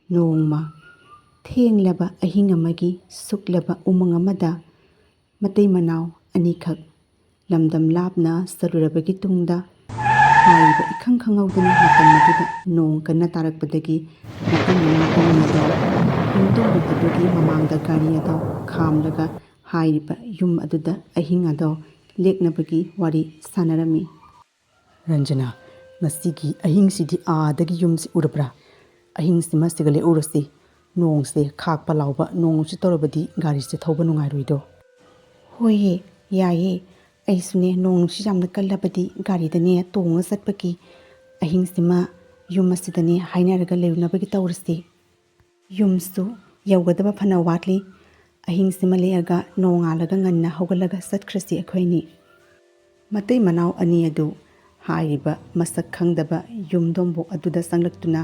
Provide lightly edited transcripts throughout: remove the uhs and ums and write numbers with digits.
Nongma thenglaba ahing amagi suklaba umang amada matai manau anikak lamdam labna sarurabagi tungda haiba ikhang khangaudana matam maduda nong kana tarakpadagi matai manau umangado yumdong adugi mamangda gari ado khamlaga haiba yum aduda ahing ado leknabagi wari sanarami. Ranjana ngasigi ahing sidi aadagi yumsi urabra ahing sima sigale urasi nong se khakpa lauba nong si torabadi gari se thoba nungairoido. Hoye yaye aisune nong si jamna kallabadi gari dane tonga satpaki ahing sima yum asidane hainaraga leunabagi taurasi yumsu yaugadaba phana watli ahing sima leaga nongalaga nganna hogalaga satkrasi akhoini matai manau ani adu haiba masak khangdaba yumdombo aduda sanglaktuna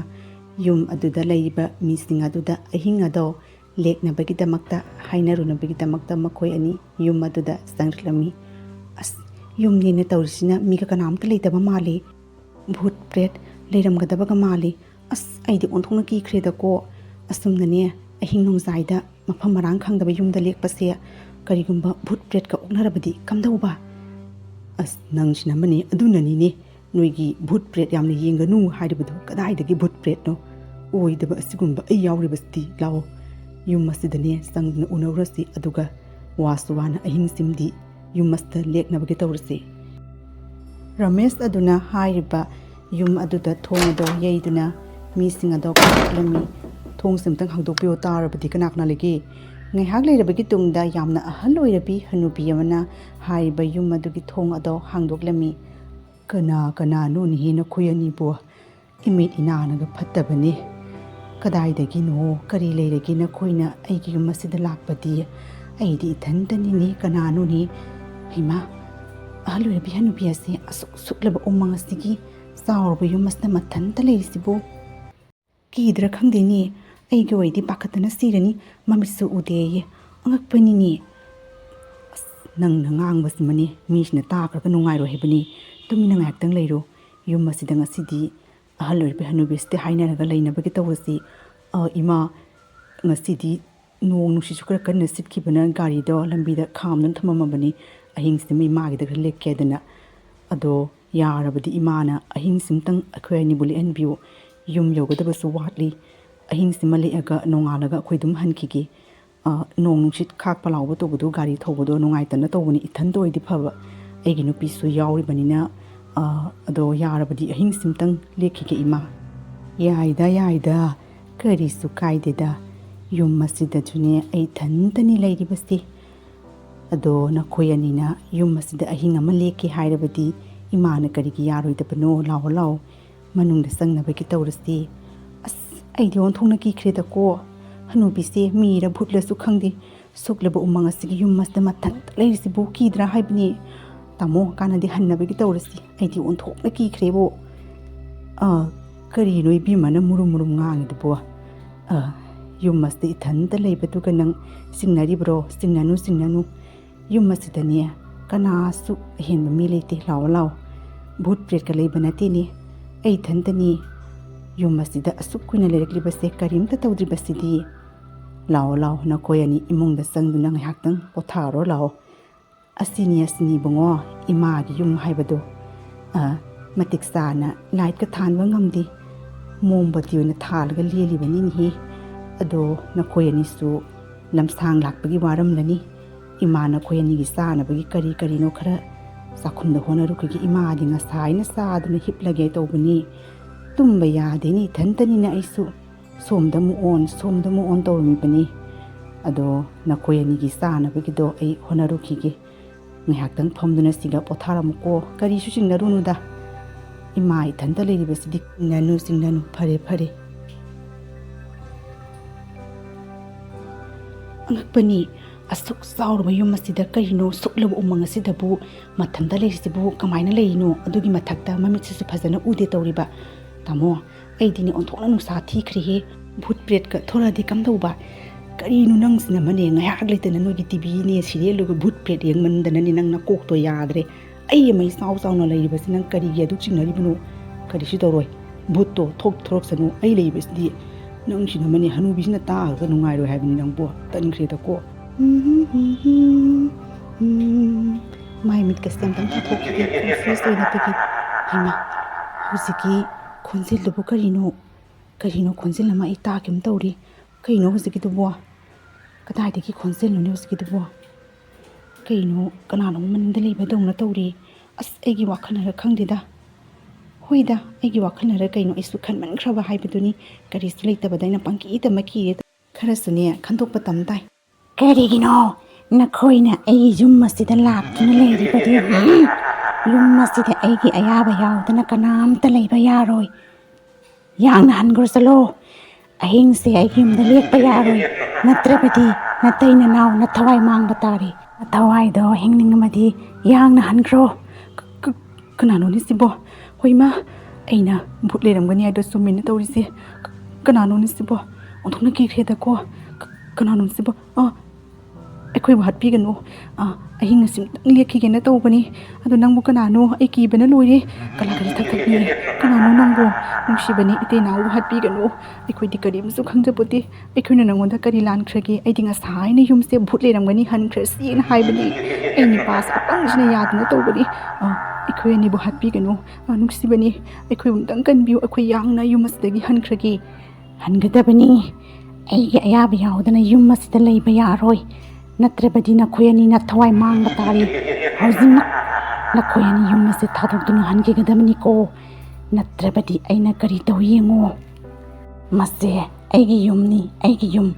yum aduda leiba mising aduda ahing ado leknabagi damakta hainarunabagi damakta makhoi ani yum aduda sanglami as yum ni tawrisina mika kanamta leitaba mali bhoot pret leiramgadabaga mali as aidi onthongna ki khreda ko asumnane ahing nongzaida mafam marang khangdaba yumda lekpase karigumba bhoot pret ka oknarabadi kamdauba as nangsina mani adunani ne noigi bhoot pret yamna yenganu haidabadu kadaidagi bhoot pret no oidaba asigumba ai yauribasti lao yum asidane sangna unawrasi aduga wasuwana ahing simdi yum masta leknabagi tawrasi Ramesh aduna haiba yum aduda thongado yeiduna mising ado kaklami thong simtang hangdokpio tarabadi kanakna legi ngaihak leirabagi tungda yamna ahal oirabi hanubi amana haiba yum adugi thong ado hangdoklami kana no ni hena khoyani bo imit inanaga phattabani kadaidagi no kari leiragi na khoina aigi yum asida lakpadi aidi ithandani ni kana no ni hima ahal oirabi hanubi ase asuk suklaba umang asigi saurba yum asda mathanta leirisibo kidra khangdeni aigi oidi pakhatana sirani mamisu udeye angakpani ni nang ngangbasmani misna takraga nungairo hebani tumina ngaktang leiro yum asida ngasidi ahal oirabi hanubi ste hainaraga leinabagi tawrasi ima ngasidi nong nusi sukra kanna sitkibana gari do lambida khamnan thamamabani ahing simi magida lekkedana ado yarabadi imana ahing simtang akhwani buli anbiu yum yogadabasu watli ahing simale aga nongalaga khoidum hankigi nong nusit khakpa lawba tobudu gari thobudo nongaitana tobuni ithando idi phaba aigi nupi su yauri banina ado yarabadi ahing simtang lekhige ima yaida kari su kaideda yum masida june ai thantani leiribasti ado na khoyanina yum masida ahing ama lekhi hairabadi imana karigi yaroidabano law manungda sangnabagi tawrasi as aidi onthongna ki khreda ko hanubise mira bhutlasu khangdi suklaba umang asigi yum masda mathan leirisi bo kidra haibni tamo kanadi hannabagi tawrasi aidi onthokna ki khrebo kari noi bimana murum ngangidbo yum masda ithanta leibatu kanang singnaribro singnanu yum masdani kanasu henba mi leite law bhoot pret ka leibana tini ai thantani yum masida asukuna lereklibase karimta tawdribasidi law na koyani imungda sangduna ngahaktang potharo law asini bungo imagi yum haibado matik sana light ka thanwa ngamdi mombati ona thalga lelibani ni ado na koyani su lamsang lakpagi waram lani imana koyani gi sana bagi kari no khara sakhumda honaru kigi imadi nga saina saduna hiplage tobani tumba yadeni thantani na aisu somdamu on tawmi bani ado na koyani gi sana bagi do ai honaru kigi ngahaktang phomduna siga potharamko kari su singnaru da imai thanta leiribasidi singnanu phare angakpani asuk saurba yum asida kaino suklaba umang asidabu mathanda leirisibu kamaina leino adugi mathakta mamitsu phajana ude tawriba tamo aidini onthokna nusa thikhrihe bhoot pret ka thoradi kamdauba karinu nangsina mane ngayak leitana nogi tv ne serial go bhoot pret yengmandana ni nangna kokto yadre ai mai sauna leiribasi nang kari gi adu chingnaribunu kari si doroi bhoot to thok sanu ai leibasdi ꯅꯪꯁꯤꯅ ꯃꯅꯦ ꯍꯅꯨꯕꯤꯁꯤꯅ ꯇꯥꯔꯒ ꯅꯨꯡꯉꯥꯏꯔꯣꯏ ꯍꯥꯏꯕꯅꯤ ꯅꯪꯕꯨ ꯇꯟꯈ꯭ꯔꯦꯗꯀꯣ ꯃꯥꯏ ꯃꯤꯠꯀꯁꯦ ꯑꯝꯇꯪ ꯇꯥꯊꯣꯛꯈꯤꯒꯦ confuse ꯑꯣꯏꯅꯕꯒꯤ ꯍꯩꯃꯥ ꯍꯧꯖꯤꯛꯀꯤ ꯈꯣꯟꯖꯦꯜꯗꯨꯕꯨ ꯀꯔꯤꯅꯣ ꯈꯣꯟꯖꯦꯜ ꯑꯃ ꯑꯩ ꯇꯥꯈꯤꯕ ꯇꯧꯔꯤ ꯀꯩꯅꯣ ꯍꯧꯖꯤꯛꯀꯤꯗꯨꯕꯣ ꯀꯗꯥꯏꯗꯒꯤ ꯈꯣꯟꯖꯦꯜꯅꯣꯅꯦ ꯍꯧꯖꯤꯛꯀꯤꯗꯨꯕꯣ ꯀꯩꯅꯣ ꯀꯅꯥꯅꯣ ꯃꯅꯤꯡꯗ ꯂꯩꯕꯗꯧꯅ ꯇꯧꯔꯤ ꯑꯁ ꯑꯩꯒꯤ ꯋꯥꯈꯜꯅꯔ ꯈꯪꯗꯦꯗ ꯍꯣꯏꯗ ꯑꯩꯒꯤ ꯋꯥꯈꯜꯅꯔ ꯀꯩꯅꯣ ꯑꯩꯁꯨ ꯈꯟꯃꯟꯈ꯭ꯔꯕ ꯍꯥꯏꯕꯗꯨꯅꯤ ꯀꯔꯤꯁꯨ ꯂꯩꯇꯕꯗ ꯑꯩꯅ ꯄꯪꯀꯤꯗ ꯃꯀꯤꯔꯦ ꯈꯔꯁꯨꯅꯦ ꯈꯟꯗꯣꯛꯄ ꯇꯝ ꯇꯥꯏ ꯀꯔꯤꯒꯤꯅꯣ ꯅꯈꯣꯏꯅ ꯑꯩꯒꯤ ꯌꯨꯝ ꯑꯁꯤꯗ ꯂꯥꯛꯇꯨꯅ ꯂꯩꯔꯤꯕꯗꯤ ꯌꯨꯝ ꯑꯁꯤꯗ ꯑꯩꯒꯤ ꯑꯌꯥꯕ ꯌꯥꯎꯗꯅ ꯀꯅꯥꯝꯇ ꯂꯩꯕ ꯌꯥꯔꯣꯏ ꯌꯥꯡꯅ ꯍꯟꯈ꯭ꯔꯣ ꯆꯠꯂꯣ ꯑꯍꯤꯡꯁꯦ ꯑꯩꯒꯤ ꯌꯨꯝꯗ ꯂꯦꯛꯄ ꯌꯥꯔꯣꯏ ꯅꯠꯇ꯭ꯔꯕꯗꯤ ꯅꯇꯩ ꯅꯅꯥꯎ ꯅꯊꯋꯥꯏ ꯃꯥꯡꯕ ꯇꯥꯔꯦ ꯅꯊꯋꯥꯏꯗꯣ ꯍꯤꯡꯅꯤꯡꯉꯝꯃꯗꯤ ꯌꯥꯡꯅ ꯍꯟꯈ꯭ꯔꯣ ꯀꯅꯥꯅꯣꯅꯦ ꯁꯤꯕꯣ ꯍꯣꯏꯃ ꯑꯩꯅ ꯚꯨꯠ ꯂꯩꯔꯝꯒꯅꯤ ꯍꯥꯏꯗꯣ ꯆꯨꯝꯃꯤꯅ ꯇꯧꯔꯤꯁꯦ ꯀꯅꯥꯅꯣꯅꯦ ꯁꯤꯕꯣ ꯑꯣꯟꯊꯣꯛꯅ ꯀꯤꯈ꯭ꯔꯦꯗꯀꯣ ꯀꯅꯥꯅꯣ ꯁꯤꯕꯣ ꯑꯩꯈꯣꯏꯕꯨ ꯍꯥꯠꯄꯤꯒꯅꯨ ꯑꯍꯤꯡ ꯑꯁꯤ ꯑꯃꯨꯛꯇꯪ ꯂꯦꯛꯈꯤꯒꯦꯅ ꯇꯧꯕꯅꯤ ꯑꯗꯣ ꯅꯪꯕꯨ ꯀꯅꯥꯅꯣ ꯑꯩ ꯀꯤꯕꯅ ꯂꯣꯏꯔꯦ ꯀꯂꯥꯀꯔꯤ ꯊꯛꯊꯛꯅꯤꯌꯦ ꯀꯅꯥꯅꯣ ꯅꯪꯕꯨ ꯅꯨꯡꯁꯤꯕꯅꯤ ꯏꯇꯩ ꯅꯥꯎꯕꯨ ꯍꯥꯠꯄꯤꯒꯅꯨ ꯑꯩꯈꯣꯏꯗꯤ ꯀꯔꯤꯝꯁꯨ ꯈꯪꯖꯄꯣꯠꯇꯦ ꯑꯩꯈꯣꯏꯅ ꯅꯪꯉꯣꯟꯗ ꯀꯔꯤ ꯂꯥꯟꯈ꯭ꯔꯒꯦ ꯑꯩꯗꯤ ꯉꯁꯥꯏꯅ ꯌꯨꯝꯁꯦ ꯚꯨꯠ ꯂꯩꯔꯝꯒꯅꯤ ꯍꯟꯈ꯭ꯔꯁꯤꯅ ꯍꯥꯏꯕꯅꯤ ꯑꯩ ꯅꯤꯄꯥꯁꯦ ꯑꯄꯪꯁꯤꯅ ꯌꯥꯗꯅ ꯇꯧꯕꯅꯤ ꯑꯩꯈꯣꯏ ꯑꯅꯤꯕꯨ ꯍꯥꯠꯄꯤꯒꯅꯨ ꯅꯨꯡꯁꯤꯕꯅꯤ ꯑꯩꯈꯣꯏ ꯑꯃꯨꯛꯇꯪ ꯀꯟꯕꯤꯌꯨ ꯑꯩꯈꯣꯏ ꯌꯥꯡꯅ ꯌꯨꯝ ꯑꯁꯤꯗꯒꯤ ꯍꯟꯈ꯭ꯔꯒꯦ ꯍꯟꯒꯗꯕꯅꯤ ꯑꯩꯒꯤ ꯑꯌꯥꯕ ꯌꯥꯎꯗꯅ ꯌꯨꯝ ꯑꯁꯤꯗ ꯂꯩꯕ ꯌꯥꯔꯣꯏ ꯅꯠꯇ꯭ꯔꯕꯗꯤ ꯅꯈꯣꯏ ꯑꯅꯤꯅ ꯊꯋꯥꯏ ꯃꯥꯡꯕ ꯇꯥꯔꯤ ꯍꯧꯖꯤꯛꯃꯛ ꯅꯈꯣꯏ ꯑꯅꯤ ꯌꯨꯝ ꯑꯁꯤ ꯊꯥꯗꯣꯛꯇꯨꯅ ꯍꯟꯈꯤꯒꯗꯕꯅꯤꯀꯣ ꯅꯠꯇ꯭ꯔꯕꯗꯤ ꯑꯩꯅ ꯀꯔꯤ ꯇꯧ ꯌꯦꯡꯉꯣ ꯃꯁꯦ ꯑꯩꯒꯤ ꯌꯨꯝꯅꯤ ꯑꯩꯒꯤ ꯌꯨꯝ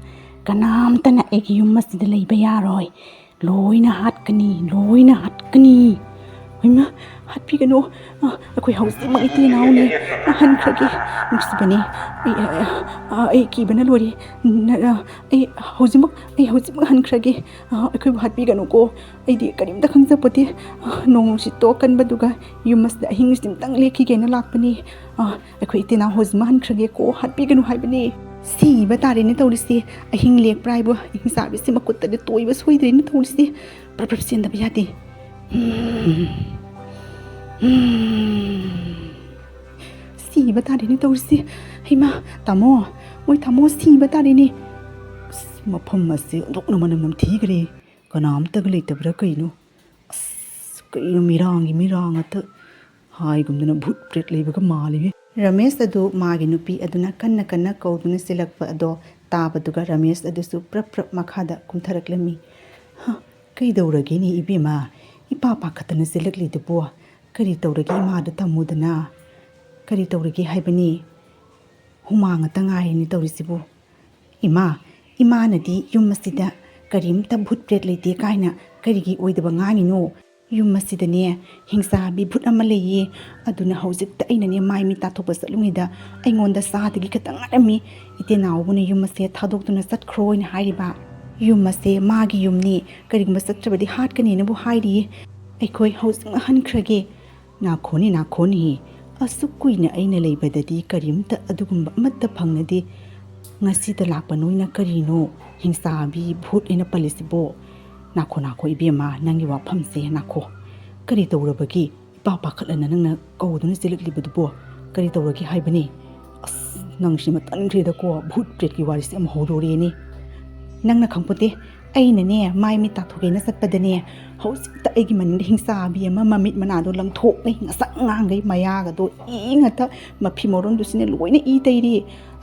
ꯀꯅꯥꯝꯇꯅ ꯑꯩꯒꯤ ꯌꯨꯝ ꯑꯁꯤꯗ ꯂꯩꯕ ꯌꯥꯔꯣꯏ ꯂꯣꯏꯅ ꯍꯥꯠꯀꯅꯤ ꯍꯩꯃꯥ ꯍꯥꯠꯄꯤꯒꯅꯨ ꯑꯩꯈꯣꯏ ꯍꯧꯖꯤꯛꯃꯛ ꯏꯇꯩ ꯏꯅꯥꯎꯅꯤ ꯍꯟꯈ꯭ꯔꯒꯦ ꯅꯨꯡꯁꯤꯕꯅꯤ ꯑꯩ ꯀꯤꯕꯅ ꯂꯣꯏꯔꯦ ꯑꯩ ꯍꯧꯖꯤꯛꯃꯛ ꯍꯟꯈ꯭ꯔꯒꯦ ꯑꯩꯈꯣꯏꯕꯨ ꯍꯥꯠꯄꯤꯒꯅꯨꯀꯣ ꯑꯩꯗꯤ ꯀꯔꯤꯝꯇ ꯈꯪꯖꯄꯣꯠꯇꯦ ꯅꯣꯡꯁꯤꯠꯇꯣ ꯀꯟꯕꯗꯨꯒ ꯌꯨꯝ ꯑꯁꯤꯗ ꯑꯍꯤꯡꯁꯤ ꯑꯃꯇꯪ ꯂꯦꯛꯈꯤꯒꯦꯅ ꯂꯥꯛꯄꯅꯤ ꯑꯩꯈꯣꯏ ꯏꯇꯩ ꯏꯅꯥꯎ ꯍꯧꯖꯤꯛꯃꯛ ꯍꯟꯈ꯭ꯔꯒꯦꯀꯣ ꯍꯥꯠꯄꯤꯒꯅꯨ ꯍꯥꯏꯕꯅꯤ ꯁꯤꯕ ꯇꯥꯔꯦꯅꯦ ꯇꯧꯔꯤꯁꯦ ꯑꯍꯤꯡ ꯂꯦꯛꯄ꯭ꯔꯥ ꯍꯥꯏꯕꯨ ꯍꯤꯡꯆꯥꯕꯤꯁꯤ ꯃꯈꯨꯠꯇꯗꯤ ꯇꯣꯏꯕ ꯁꯣꯏꯗ꯭ꯔꯦꯅꯦ ꯇꯧꯔꯤꯁꯦ ꯄ꯭ꯔꯞ ꯆꯦꯟꯗꯕ ꯌꯥꯗꯦ ꯁꯤꯕ ꯇꯥꯔꯦꯅꯦ ꯇꯧꯔꯤꯁꯦ ꯍꯩꯃꯥ ꯇꯥꯃꯣ ꯃꯣꯏ ꯇꯥꯃꯣ ꯁꯤꯕ ꯇꯥꯔꯦꯅꯦ ꯃꯐꯝ ꯑꯁꯤ ꯑꯣꯟꯊꯣꯛꯅ ꯃꯅꯝ ꯅꯝꯊꯤꯈ꯭ꯔꯦ ꯀꯅꯥꯝꯇꯒ ꯂꯩꯇꯕ꯭ꯔꯥ ꯀꯩꯅꯣ ꯀꯩꯅꯣ ꯃꯤꯔꯥꯡ ꯉꯥꯛꯇ ꯍꯥꯏꯒꯨꯝꯗꯅ ꯚꯨꯠ ꯄ꯭ꯔꯦꯠ ꯂꯩꯕꯒ ꯃꯥꯜꯂꯤꯍꯦ ꯔꯃꯦꯁ ꯑꯗꯨ ꯃꯥꯒꯤ ꯅꯨꯄꯤ ꯑꯗꯨꯅ ꯀꯟꯅ ꯀꯧꯗꯨꯅ ꯆꯦꯜꯂꯛꯄ ꯑꯗꯣ ꯇꯥꯕꯗꯨꯒ ꯔꯃꯦꯁ ꯑꯗꯨꯁꯨ ꯄ꯭ꯔꯞ ꯃꯈꯥꯗ ꯀꯨꯝꯊꯔꯛꯂꯝꯃꯤ ꯀꯩꯗꯧꯔꯒꯦꯅꯦ ꯏꯕꯦꯝꯃ ꯏꯄꯥ ꯄꯥꯈꯠꯇꯅ ꯆꯦꯜꯂꯛꯂꯤꯗꯨꯕꯣ ꯀꯔꯤ ꯇꯧꯔꯒꯦ ꯏꯃꯥꯗ ꯊꯝꯃꯨꯗꯅ ꯀꯔꯤ ꯇꯧꯔꯒꯦ ꯍꯥꯏꯕꯅꯤ ꯍꯨꯃꯥꯡ ꯉꯥꯛꯇ ꯉꯥꯏꯔꯤꯅꯤ ꯇꯧꯔꯤꯁꯤꯕꯨ ꯏꯃꯥꯅꯗꯤ ꯌꯨꯝ ꯑꯁꯤꯗ ꯀꯔꯤꯝꯇ ꯚꯨꯠ ꯄ꯭ꯔꯦꯠ ꯂꯩꯇꯦ ꯀꯥꯏꯅ ꯀꯔꯤꯒꯤ ꯑꯣꯏꯗꯕ ꯉꯥꯡꯉꯤꯅꯣ ꯌꯨꯝ ꯑꯁꯤꯗꯅꯦ ꯍꯤꯡꯆꯥꯕꯤ ꯚꯨꯠ ꯑꯃ ꯂꯩꯌꯦ ꯑꯗꯨꯅ ꯍꯧꯖꯤꯛꯇ ꯑꯩꯅꯅꯦ ꯃꯥꯏ ꯃꯤꯠ ꯇꯥꯊꯣꯛꯄ ꯆꯠꯂꯨꯉꯩꯗ ꯑꯩꯉꯣꯟꯗ ꯆꯥꯗꯒꯤ ꯈꯤꯇꯪ ꯉꯥꯏꯔꯝꯃꯤ ꯏꯇꯩꯅꯥꯎꯕꯨꯅ ꯌꯨꯝ ꯑꯁꯦ ꯊꯥꯗꯣꯛꯇꯨꯅ ꯆꯠꯈ꯭ꯔꯣꯅ ꯍꯥꯏꯔꯤꯕ ꯌꯨꯝ ꯑꯁꯦ ꯃꯥꯒꯤ ꯌꯨꯝꯅꯤ ꯀꯔꯤꯒꯨꯝꯕ ꯆꯠꯇ꯭ꯔꯕꯗꯤ ꯍꯥꯠꯀꯅꯦꯅꯕꯨ ꯍꯥꯏꯔꯤꯌꯦ ꯑꯩꯈꯣꯏ ꯍꯧꯖꯤꯛꯃꯛ ꯍꯟꯈ꯭ꯔꯒꯦ ꯅꯥꯈꯣꯅꯤ ꯑꯁꯨꯛ ꯀꯨꯏꯅ ꯑꯩꯅ ꯂꯩꯕꯗꯗꯤ ꯀꯔꯤꯝꯇ ꯑꯗꯨꯒꯨꯝꯕ ꯑꯃꯠꯇ ꯐꯪꯅꯗꯦ ꯉꯁꯤꯗ ꯂꯥꯛꯄ ꯅꯣꯏꯅ ꯀꯔꯤꯅೋ ꯍꯤꯡꯆꯥꯕꯤ ꯚꯨꯠ ꯑꯩꯅ ꯄꯜꯂꯤꯁꯤꯕꯣ ꯅꯥꯈꯣ ꯏꯕꯦꯝꯃ ꯅꯪꯒꯤ ꯋꯥꯐꯝꯁꯦ ꯅꯥꯈꯣ ꯀꯔꯤ ꯇꯧꯔꯕꯒꯤ ꯏꯄꯥ ꯄꯥꯈꯠꯂꯅ ꯅꯪꯅ ꯀꯧꯗꯨꯅ ꯆꯦꯜꯂꯛꯂꯤꯕꯗꯨꯕꯣ ꯀꯔꯤ ꯇꯧꯔꯒꯦ ꯍꯥꯏꯕꯅꯤ ꯅꯪꯁꯤꯃ ꯇꯟꯈ꯭ꯔꯦꯗꯀꯣ ꯚꯨꯠ ꯄ꯭ꯔꯦꯠꯀꯤ ꯋꯥꯔꯤꯁꯦ ꯑꯃ ꯍꯧꯗꯣꯔꯦꯅꯦ ꯅꯪꯅ ꯈꯪꯄꯣꯠꯇꯦ ꯑꯩꯅꯅꯦ ꯃꯥꯏ ꯃꯤꯠ ꯇꯥꯊꯣꯛꯀꯦꯅ ꯆꯠꯄꯗꯅꯦ ꯍꯧꯖꯤꯛꯇ ꯑꯩꯒꯤ ꯃꯅꯤꯡꯗ ꯍꯤꯡꯆꯥꯕꯤ ꯑꯃ ꯃꯃꯤꯠ ꯃꯅꯥꯗꯣ ꯂꯪꯊꯣꯛꯅꯩ ꯉꯁꯪ ꯉꯥꯡꯈꯩ ꯃꯌꯥꯒꯗꯣ ꯏ ꯉꯥꯛꯇ ꯃꯐꯤ ꯃꯔꯣꯟꯗꯨꯁꯤꯅ ꯂꯣꯏꯅ ꯏ ꯇꯩꯔꯤ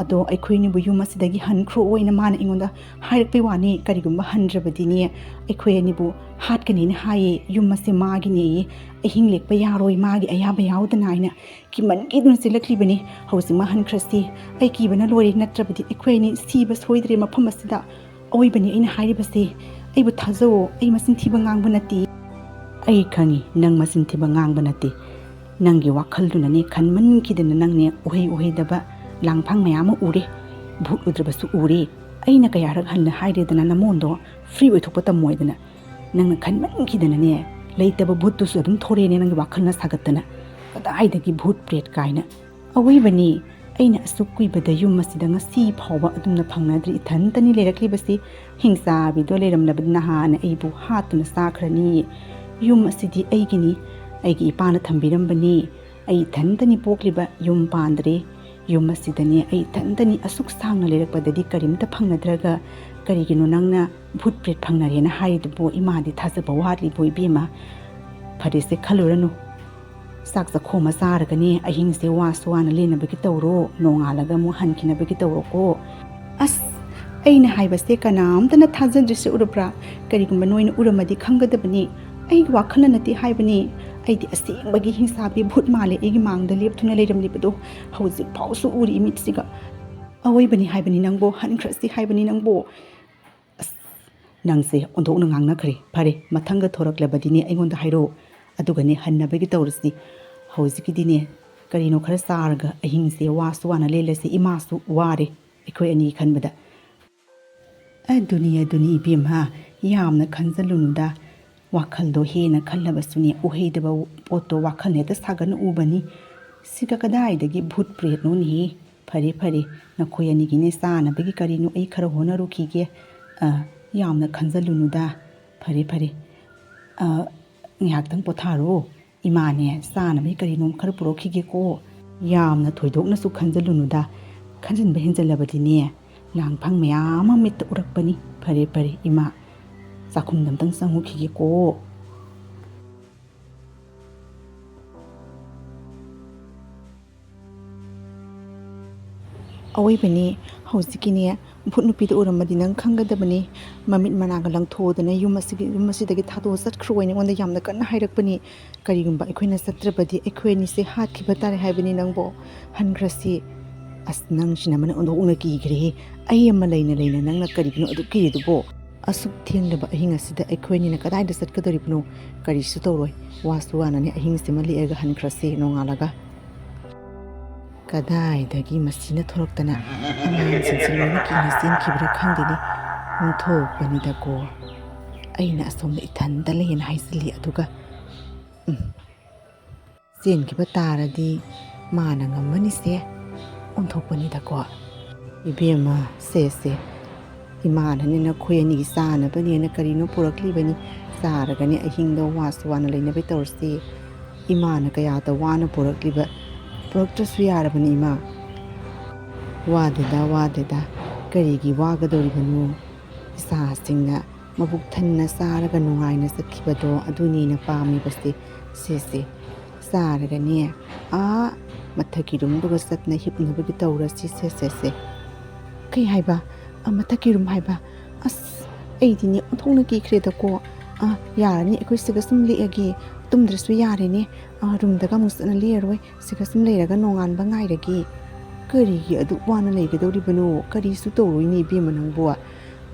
ꯑꯗꯣ ꯑꯩꯈꯣꯏꯅꯤꯕꯨ ꯌꯨꯝ ꯑꯁꯤꯗꯒꯤ ꯍꯟꯈ꯭ꯔꯣꯅ ꯃꯥꯅ ꯑꯩꯉꯣꯟꯗ ꯍꯥꯏꯔꯛꯄꯩ ꯋꯥꯅꯤ ꯀꯔꯤꯒꯨꯝꯕ ꯍꯟꯗ꯭ꯔꯕꯗꯤꯅꯦ ꯑꯩꯈꯣꯏ ꯑꯅꯤꯕꯨ ꯍꯥꯠꯀꯅꯦꯅ ꯍꯥꯏꯌꯦ ꯌꯨꯝ ꯑꯁꯦ ꯃꯥꯒꯤꯅꯦꯌꯦ ꯑꯍꯤꯡ ꯂꯦꯛꯄ ꯌꯥꯔꯣꯏ ꯃꯥꯒꯤ ꯑꯌꯥꯕ ꯌꯥꯎꯗꯅ ꯍꯥꯏꯅ ꯀꯤꯃꯟꯒꯤꯗꯨꯅ ꯆꯦꯜꯂꯛꯂꯤꯕꯅꯤ ꯍꯧꯖꯤꯛꯃꯛ ꯍꯟꯈ꯭ꯔꯁꯤ ꯑꯩ ꯀꯤꯕꯅ ꯂꯣꯏꯔꯦ ꯅꯠꯇ꯭ꯔꯕꯗꯤ ꯑꯩꯈꯣꯏ ꯑꯅꯤ ꯁꯤꯕ ꯁꯣꯏꯗ꯭ꯔꯦ ꯃꯐꯝ ꯑꯁꯤꯗ ꯑꯋꯣꯏꯕꯅꯤ ꯑꯩꯅ ꯍꯥꯏꯔꯤꯕꯁꯦ ꯑꯩꯕꯨ ꯊꯥꯖꯋꯣ ꯑꯩ ꯃꯆꯤꯟ ꯊꯤꯕ ꯉꯥꯡꯕ ꯅꯠꯇꯦ ꯑꯩ ꯈꯪꯉꯤ ꯅꯪ ꯃꯆꯤꯟ ꯊꯤꯕ ꯉꯥꯡꯕ ꯅꯠꯇꯦ ꯅꯪꯒꯤ ꯋꯥꯈꯜꯗꯨꯅꯅꯦ ꯈꯟꯃꯟꯈꯤꯗꯅ ꯅꯪꯅꯦ ꯎꯍꯩꯗꯕ ꯂꯥꯡꯐꯥꯡ ꯃꯌꯥꯝ ꯑꯃ ꯎꯔꯦ ꯚꯨꯠ ꯎꯗ꯭ꯔꯕꯁꯨ ꯎꯔꯦ ꯑꯩꯅ ꯀꯌꯥꯔꯛ ꯍꯟꯅ ꯍꯥꯏꯔꯦꯗꯅ ꯅꯃꯣꯟꯗꯣ ꯐ꯭ꯔꯤ ꯑꯣꯏꯊꯣꯛꯄ ꯇꯝꯃꯣꯏꯗꯅ ꯅꯪꯅ ꯈꯟꯃꯟꯈꯤꯗꯅꯅꯦ ꯂꯩꯇꯕ ꯚꯨꯠꯇꯨꯁꯨ ꯑꯗꯨꯝ ꯊꯣꯔꯛꯑꯦꯅꯦ ꯅꯪꯒꯤ ꯋꯥꯈꯜꯅ ꯁꯥꯒꯠꯇꯅ ꯀꯗꯥꯏꯗꯒꯤ ꯚꯨꯠ ꯄ꯭ꯔꯦꯠ ꯀꯥꯏꯅ ꯑꯋꯣꯏꯕꯅꯤ ꯑꯩꯅ ꯑꯁꯨꯛ ꯀꯨꯏꯕꯗ ꯌꯨꯝ ꯑꯁꯤꯗ ꯉꯁꯤ ꯐꯥꯎꯕ ꯑꯗꯨꯝꯅ ꯐꯪꯅꯗ꯭ꯔꯤ ꯏꯊꯟꯇꯅꯤ ꯂꯩꯔꯛꯂꯤꯕꯁꯤ ꯍꯤꯡꯆꯥꯕꯤꯗꯣ ꯂꯩꯔꯝꯂꯕꯗꯤ ꯅꯍꯥꯟꯅ ꯑꯩꯕꯨ ꯍꯥꯠꯇꯨꯅ ꯆꯥꯈ꯭ꯔꯅꯤ ꯌꯨꯝ ꯑꯁꯤꯗꯤ ꯑꯩꯒꯤꯅꯤ ꯑꯩꯒꯤ ꯏꯄꯥꯅ ꯊꯝꯕꯤꯔꯝꯕꯅꯤ ꯑꯩ ꯏꯊꯟꯇꯅꯤ ꯄꯣꯛꯂꯤꯕ ꯌꯨꯝ ꯄꯥꯟꯗ꯭ꯔꯦ ꯌꯨꯝ ꯑꯁꯤꯗꯅꯦ ꯑꯩ ꯏꯊꯟꯇꯅꯤ ꯑꯁꯨꯛ ꯁꯥꯡꯅ ꯂꯩꯔꯛꯄꯗꯗꯤ ꯀꯔꯤꯝꯇ ꯐꯪꯅꯗ꯭ꯔꯒ ꯀꯔꯤꯒꯤꯅꯣ ꯅꯪꯅ ꯚꯨꯠ ꯄ꯭ꯔꯦꯠ ꯐꯪꯅꯔꯦꯅ ꯍꯥꯏꯔꯤꯗꯨꯕꯣ? ꯏꯃꯥꯗꯤ ꯊꯥꯖꯕ ꯋꯥꯠꯂꯤꯕꯣ ꯏꯕꯦꯝꯃ? ꯐꯔꯦꯁꯦ ꯈꯜꯂꯨꯔꯅꯨ, ꯆꯥꯛ ꯆꯥꯈꯣꯝ ꯑꯃ ꯆꯥꯔꯒꯅꯦ ꯑꯍꯤꯡꯁꯦ ꯋꯥꯁꯨ ꯋꯥꯅ ꯂꯦꯟꯅꯕꯒꯤ ꯇꯧꯔꯣ, ꯅꯣꯡꯉꯥꯜꯂꯒ ꯑꯃꯨꯛ ꯍꯟꯈꯤꯅꯕꯒꯤ ꯇꯧꯔꯣꯀꯣ. ꯑꯁ, ꯑꯩꯅ ꯍꯥꯏꯕꯁꯦ ꯀꯅꯥꯝꯇꯅ ꯊꯥꯖꯗ꯭ꯔꯤꯁꯦ ꯎꯔꯕ꯭ꯔꯥ? ꯀꯔꯤꯒꯨꯝꯕ ꯅꯣꯏꯅ ꯎꯔꯝꯃꯗꯤ ꯈꯪꯒꯗꯕꯅꯤ. ꯑꯩꯒꯤ ꯋꯥꯈꯜꯅ ꯅꯠꯇꯦ ꯍꯥꯏꯕꯅꯤ. ꯑꯩꯗꯤ ꯑꯁꯦꯡꯕꯒꯤ ꯍꯤꯡꯁꯥꯕꯤ ꯚꯨꯠ ꯃꯥꯜꯂꯦ ꯑꯩꯒꯤ ꯃꯥꯡꯗ ꯂꯦꯞꯇꯨꯅ ꯂꯩꯔꯝꯂꯤꯕꯗꯣ ꯍꯧꯖꯤꯛ ꯐꯥꯎꯁꯨ ꯎꯔꯤ ꯃꯤꯠꯁꯤꯒ. ꯑꯋꯣꯏꯕꯅꯤ ꯍꯥꯏꯕꯅꯤ ꯅꯪꯕꯣ, ꯍꯟꯈ꯭ꯔꯁꯤ ꯍꯥꯏꯕꯅꯤ ꯅꯪꯕꯣ. ꯑꯁ, ꯅꯪꯁꯦ ꯑꯣꯟꯊꯣꯛꯅ ꯉꯥꯡꯅꯈ꯭ꯔꯦ. ꯐꯔꯦ, ꯃꯊꯪꯒ ꯊꯣꯔꯛꯂꯕꯗꯤꯅꯦ ꯑꯩꯉꯣꯟꯗ ꯍꯥꯏꯔꯛꯑꯣ, ꯑꯗꯨꯒꯅꯦ ꯍꯟꯅꯕꯒꯤ ꯇꯧꯔꯁꯤ. ꯍꯧꯖꯤꯛꯀꯤꯗꯤꯅꯦ ꯀꯔꯤꯅꯣ ꯈꯔ ꯆꯥꯔꯒ ꯑꯍꯤꯡꯁꯦ ꯋꯥꯁꯨ ꯋꯥꯅ ꯂꯦꯜꯂꯁꯤ. ꯏꯃꯥꯁꯨ ꯋꯥꯔꯦ ꯑꯩꯈꯣꯏ ꯑꯅꯤ ꯈꯟꯕꯗ. ꯑꯗꯨꯅꯤ ꯏꯕꯦꯝꯃ, ꯌꯥꯝꯅ ꯈꯟꯖꯜꯂꯨꯅꯨꯗ. ꯋꯥꯈꯜꯗꯣ ꯍꯦꯟꯅ ꯈꯜꯂꯕꯁꯨꯅꯦ ꯎꯍꯩꯗꯕ ꯄꯣꯠꯇꯣ ꯋꯥꯈꯜ ꯍꯦꯛꯇ ꯁꯥꯒꯠꯅ ꯎꯕꯅꯤ. ꯁꯤꯒ ꯀꯗꯥꯏꯗꯒꯤ ꯚꯨꯠ ꯄ꯭ꯔꯦꯠꯅꯣꯅꯦꯍꯦ? ꯐꯔꯦ, ꯅꯈꯣꯏ ꯑꯅꯤꯒꯤꯅꯦ ꯆꯥꯅꯕꯒꯤ ꯀꯔꯤꯅꯣ ꯑꯩ ꯈꯔ ꯍꯣꯠꯅꯔꯨꯈꯤꯒꯦ. ꯌꯥꯝꯅ ꯈꯟꯖꯜꯂꯨꯅꯨꯗ. ꯐꯔꯦ, ꯉꯥꯏꯍꯥꯛꯇꯪ ꯄꯣꯊꯥꯔꯣ. ꯏꯃꯥꯅꯦ ꯆꯥꯅꯕꯒꯤ ꯀꯔꯤꯅꯣꯝ ꯈꯔ ꯄꯨꯔꯛꯈꯤꯒꯦꯀꯣ. ꯌꯥꯝꯅ ꯊꯣꯏꯗꯣꯛꯅꯁꯨ ꯈꯟꯖꯜꯂꯨꯅꯨꯗ. ꯈꯟꯖꯤꯟꯕ ꯍꯦꯟꯖꯜꯂꯕꯗꯤꯅꯦ ꯂꯥꯡꯐꯪ ꯃꯌꯥꯝ ꯑꯃ ꯃꯤꯠꯇ ꯎꯔꯛꯄꯅꯤ. ꯐꯔꯦ, ꯏꯃꯥ ꯆꯥꯛꯈꯨꯝꯗ ꯑꯝꯇꯪ ꯆꯪꯉꯨꯈꯤꯒꯦꯀꯣ. ꯑꯋꯣꯏꯕꯅꯤ, ꯍꯧꯖꯤꯛꯀꯤꯅꯦ ꯚꯨꯠ ꯅꯨꯄꯤꯗ ꯎꯔꯝꯃꯗꯤ ꯅꯪ ꯈꯪꯒꯗꯕꯅꯤ. ꯃꯃꯤꯠ ꯃꯅꯥꯒ ꯂꯪꯊꯣꯛꯗꯅ ꯌꯨꯝ ꯑꯁꯤꯗꯒꯤ ꯊꯥꯗꯣꯛꯑ ꯆꯠꯈ꯭ꯔꯣꯅ ꯑꯩꯉꯣꯟꯗ ꯌꯥꯝꯅ ꯀꯟꯅ ꯍꯥꯏꯔꯛꯄꯅꯤ. ꯀꯔꯤꯒꯨꯝꯕ ꯑꯩꯈꯣꯏꯅ ꯆꯠꯇ꯭ꯔꯕꯗꯤ ꯑꯩꯈꯣꯏ ꯑꯅꯤꯁꯦ ꯍꯥꯠꯈꯤꯕ ꯇꯥꯔꯦ ꯍꯥꯏꯕꯅꯤ ꯅꯪꯕꯣ. ꯍꯟꯈ꯭ꯔꯁꯤ. ꯑꯁ, ꯅꯪꯁꯤꯅ ꯑꯃꯅ ꯑꯣꯟꯊꯣꯛꯅ ꯀꯤꯈ꯭ꯔꯦꯍꯦ. ꯑꯩ ꯑꯃ ꯂꯩꯅ ꯅꯪꯅ ꯀꯔꯤꯒꯤꯅꯣ ꯑꯗꯨ ꯀꯤꯔꯤꯗꯨꯕꯣ? ꯑꯁꯨꯛ ꯊꯦꯡꯂꯕ ꯑꯍꯤꯡ ꯑꯁꯤꯗ ꯑꯩꯈꯣꯏꯅꯤꯅ ꯀꯗꯥꯏꯗ ꯆꯠꯀꯗꯧꯔꯤꯕꯅꯣ? ꯀꯔꯤꯁꯨ ꯇꯧꯔꯣꯏ. ꯋꯥꯁꯨ ꯋꯥꯅꯅꯦ ꯑꯍꯤꯡꯁꯤꯃ ꯂꯦꯛꯑꯒ ꯍꯟꯈ꯭ꯔꯁꯤ ꯅꯣꯡꯉꯥꯜꯂꯒ. ꯀꯗꯥꯏꯗꯒꯤ ꯃꯁꯤꯅ ꯊꯣꯔꯛꯇꯅ ꯑꯉꯥꯡꯁꯤꯡꯁꯦ ꯂꯣꯏꯅ ꯀꯤꯅ ꯆꯦꯟꯈꯤꯕ꯭ꯔꯥ ꯈꯪꯗꯦꯅꯦ. ꯑꯣꯟꯊꯣꯛꯄꯅꯤꯗꯀꯣ. ꯑꯩꯅ ꯑꯁꯣꯝꯗ ꯏꯊꯟꯇ ꯂꯩꯌꯦꯅ ꯍꯥꯏꯖꯤꯜꯂꯤ, ꯑꯗꯨꯒ ꯆꯦꯟꯈꯤꯕ ꯇꯥꯔꯗꯤ ꯃꯥꯅ ꯉꯝꯃꯅꯤꯁꯦ. ꯑꯣꯟꯊꯣꯛꯄꯅꯤꯗꯀꯣ. ꯏꯕꯦꯝꯃ, ꯁꯦ ꯏꯃꯥꯅꯅꯦ ꯅꯈꯣꯏ ꯑꯅꯤꯒꯤ ꯆꯥꯅꯕꯅꯦꯅ ꯀꯔꯤꯅꯣ ꯄꯨꯔꯛꯂꯤꯕꯅꯤ. ꯆꯥꯔꯒꯅꯦ ꯑꯍꯤꯡꯗ ꯋꯥꯁꯨ ꯋꯥꯅ ꯂꯩꯅꯕꯩ ꯇꯧꯔꯁꯤ. ꯏꯃꯥꯅ ꯀꯌꯥꯗ ꯋꯥꯅ ꯄꯨꯔꯛꯂꯤꯕ, ꯄꯨꯔꯛꯇ꯭ꯔꯁꯨ ꯌꯥꯔꯕꯅꯤ ꯏꯃꯥ. ꯋꯥꯗꯦꯗ. ꯀꯔꯤꯒꯤ ꯋꯥꯒꯗꯧꯔꯤꯕꯅꯣ? ꯏꯆꯥꯁꯤꯡꯅ ꯃꯕꯨꯛ ꯊꯟꯅ ꯆꯥꯔꯒ ꯅꯨꯡꯉꯥꯏꯅ ꯆꯠꯈꯤꯕꯗꯣ ꯑꯗꯨꯅꯦꯅ ꯄꯥꯝꯃꯤꯕꯁꯦ. ꯁꯦ ꯆꯥꯔꯒꯅꯦ ꯃꯊꯛꯀꯤ ꯔꯨꯝꯗꯨꯒ ꯆꯠꯅ ꯍꯤꯞꯅꯕꯒꯤ ꯇꯧꯔꯁꯤ. ꯁꯦ. ꯀꯩ ꯍꯥꯏꯕ? ꯃꯊꯛꯀꯤ ꯔꯨꯝ ꯍꯥꯏꯕ? ꯑꯁ, ꯑꯩꯗꯤꯅꯦ ꯑꯣꯟꯊꯣꯛꯅ ꯀꯤꯈ꯭ꯔꯦꯗꯀꯣ. ꯌꯥꯔꯅꯤ, ꯑꯩꯈꯣꯏ ꯁꯤꯒ ꯁꯨꯝ ꯂꯦꯛꯑꯒꯦ. ꯇꯨꯝꯗ꯭ꯔꯁꯨ ꯌꯥꯔꯦꯅꯦ. ꯔꯨꯝꯗꯒ ꯑꯃꯨꯛ ꯆꯠꯅ ꯂꯦꯛꯑꯔꯣই. ꯁꯤꯒ ꯁꯨꯝ ꯂꯩꯔꯒ ꯅꯣꯡꯉꯥꯟꯕ ꯉꯥꯏꯔꯒꯦ. ꯀꯔꯤꯒꯤ ꯑꯗꯨꯛ ꯋꯥꯅ ꯂꯩꯒꯗꯧꯔꯤꯕꯅꯣ? ꯀꯔꯤꯁꯨ ꯇꯧꯔꯣꯏꯅꯦ ꯏꯕꯦꯝꯃ ꯅꯪꯕꯨ.